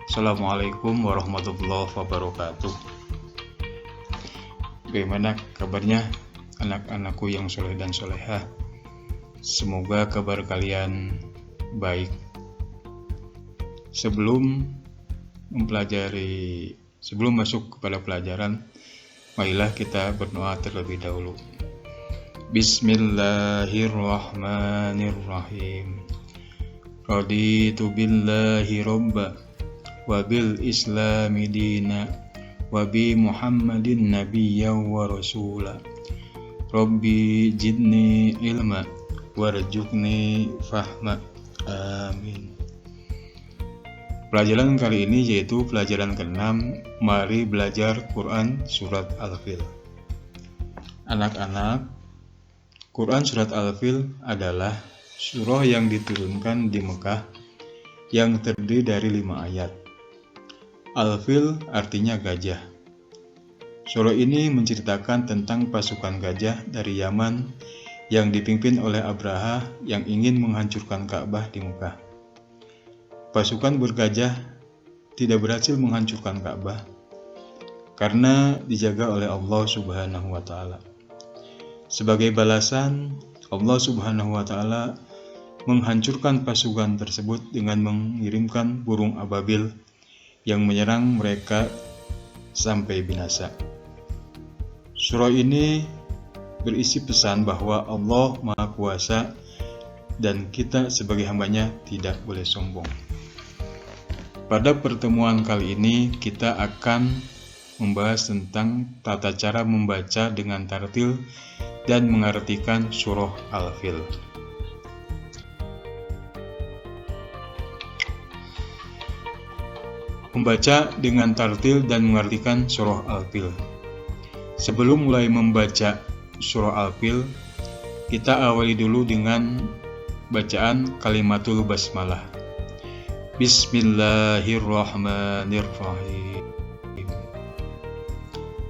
Assalamualaikum warahmatullahi wabarakatuh. Bagaimana kabarnya anak-anakku yang soleh dan solehah? Semoga kabar kalian baik. Sebelum masuk kepada pelajaran, marilah kita berdoa terlebih dahulu. Bismillahirrahmanirrahim. Raditu billahi robba wa bil islami dina wa bi muhammadin nabiyya wa rasula. Rabbi jidni ilma warjukni fahma. Amin. Pelajaran kali ini yaitu pelajaran ke-6. Mari belajar Quran Surat Al-Fil. Anak-anak, Quran Surat Al-Fil adalah surah yang diturunkan di Mekah yang terdiri dari 5 ayat. Al-Fil artinya gajah. Surah ini menceritakan tentang pasukan gajah dari Yaman yang dipimpin oleh Abraha yang ingin menghancurkan Ka'bah di Mekah. Pasukan bergajah tidak berhasil menghancurkan Ka'bah karena dijaga oleh Allah Subhanahu wa Ta'ala. Sebagai balasan, Allah Subhanahu wa Ta'ala menghancurkan pasukan tersebut dengan mengirimkan burung ababil yang menyerang mereka sampai binasa. Surah ini berisi pesan bahwa Allah Maha Kuasa dan kita sebagai hambanya tidak boleh sombong. Pada pertemuan kali ini kita akan membahas tentang tata cara membaca dengan tartil dan mengartikan surah Al-Fil. Membaca dengan tartil dan mengartikan surah Al-Fil. Sebelum mulai membaca surah Al-Fil, kita awali dulu dengan bacaan kalimatul basmalah. Bismillahirrahmanirrahim.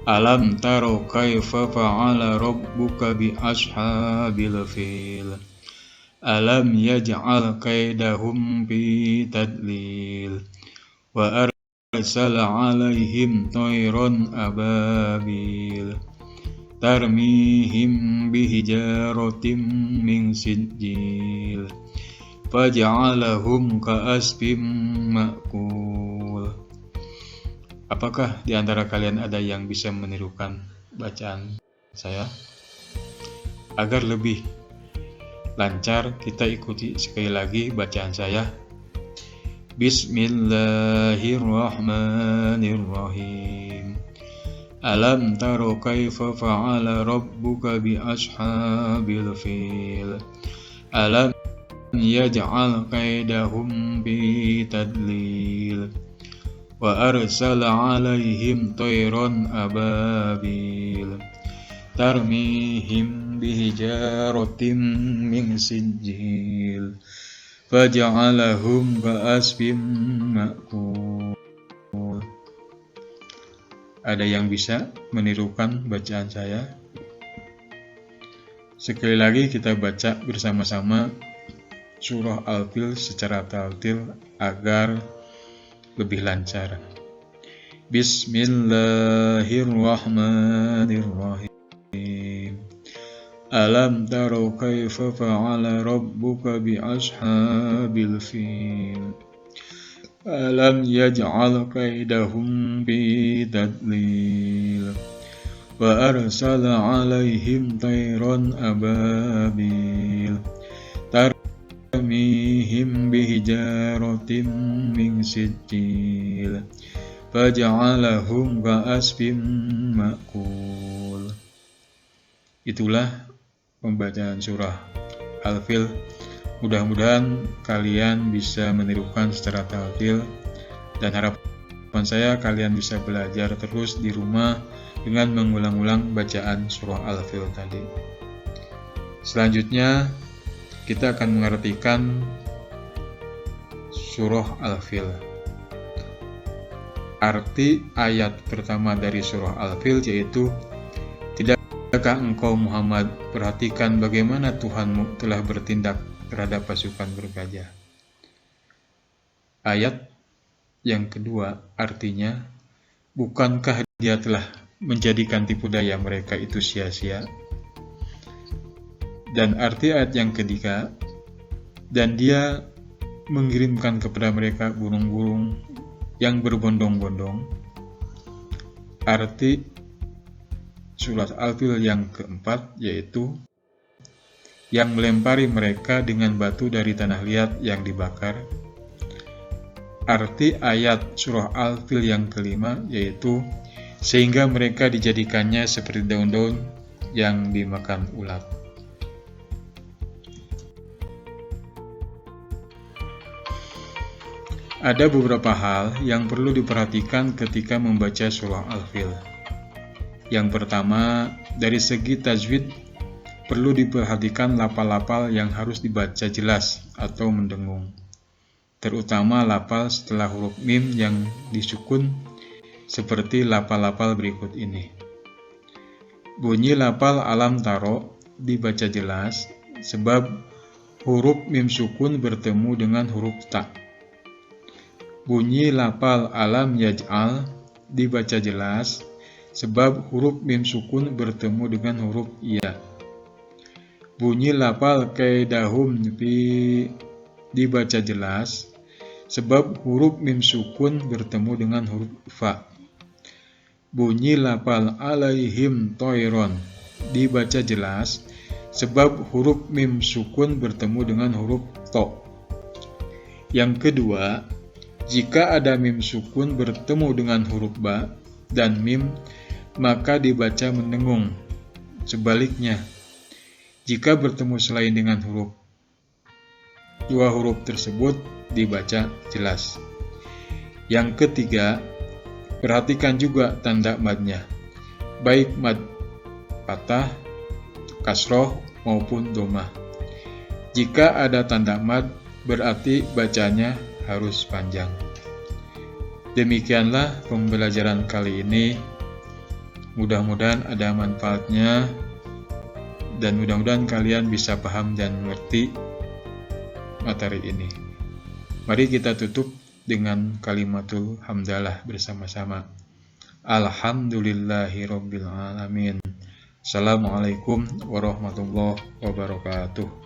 Alam taro kaifa fa'ala rabbuka bi ashabil fil. Alam yaj'al kaidahum fi tadlil. Wa arsala 'alaihim tayran ababil. Tarmihim bihijaratin min sijil. Faja'alahum ka'asfim ma'kul. Apakah di antara kalian ada yang bisa menirukan bacaan saya? Agar lebih lancar, kita ikuti sekali lagi bacaan saya. Bismillahirrahmanirrahim. Alam taro kaifa fa'ala rabbuka bi ashabil fil. Alam yaj'al kaidahum bi tadlil. Wa arsala 'alaihim tayran ababil. Tarmihim bihijaratin min sijil. Faja'alahum ka'asfim ma'kul. Ada yang bisa menirukan bacaan saya? Sekali lagi kita baca bersama-sama surah Al-Fil secara tartil agar lebih lancar. Bismillahirrahmanirrahim. Alam taro kaifa fa'ala rabbuka bi ashabil fil. Alam yaj'al kaidahum fi tadlil. Wa arsala 'alaihim tayran ababil. Tarmihim bihijaratin min sijil. Faja'alahum ka'asfim ma'kul. Itulah pembacaan surah Al-Fil. Mudah-mudahan kalian bisa menirukan secara tartil, dan harapan saya kalian bisa belajar terus di rumah dengan mengulang-ulang bacaan surah Al-Fil tadi. Selanjutnya kita akan mengartikan surah Al-Fil. Arti ayat pertama dari surah Al-Fil yaitu, tidakkah engkau Muhammad perhatikan bagaimana Tuhanmu telah bertindak terhadap pasukan bergajah. Ayat yang kedua artinya, bukankah dia telah menjadikan tipu daya mereka itu sia-sia? Dan arti ayat yang ketiga, dan dia mengirimkan kepada mereka burung-burung yang berbondong-bondong. Arti surat Al-Fil yang keempat yaitu yang melempari mereka dengan batu dari tanah liat yang dibakar. Arti ayat surah Al-Fil yang kelima yaitu sehingga mereka dijadikannya seperti daun-daun yang dimakan ulat. Ada beberapa hal yang perlu diperhatikan ketika membaca surah Al-Fil. Yang pertama, dari segi tajwid perlu diperhatikan lafal-lafal yang harus dibaca jelas atau mendengung, terutama lafal setelah huruf mim yang disukun seperti lafal-lafal berikut ini. Bunyi lafal alam taro dibaca jelas sebab huruf mim sukun bertemu dengan huruf ta. Bunyi lafal alam yaj'al dibaca jelas sebab huruf mim sukun bertemu dengan huruf ya. Bunyi lafal kaidahum fi dibaca jelas sebab huruf mim sukun bertemu dengan huruf fa. Bunyi lafal alaihim toiron dibaca jelas sebab huruf mim sukun bertemu dengan huruf to. Yang kedua, jika ada mim sukun bertemu dengan huruf ba dan mim, maka dibaca mendengung. Sebaliknya, jika bertemu selain dengan huruf, dua huruf tersebut dibaca jelas. Yang ketiga, perhatikan juga tanda madnya, baik mad patah, kasroh maupun domah. Jika ada tanda mad, berarti bacanya harus panjang. Demikianlah pembelajaran kali ini. Mudah-mudahan ada manfaatnya dan mudah-mudahan kalian bisa paham dan mengerti materi ini. Mari kita tutup dengan kalimatul hamdalah bersama-sama. Alhamdulillahirabbil alamin. Assalamualaikum warahmatullahi wabarakatuh.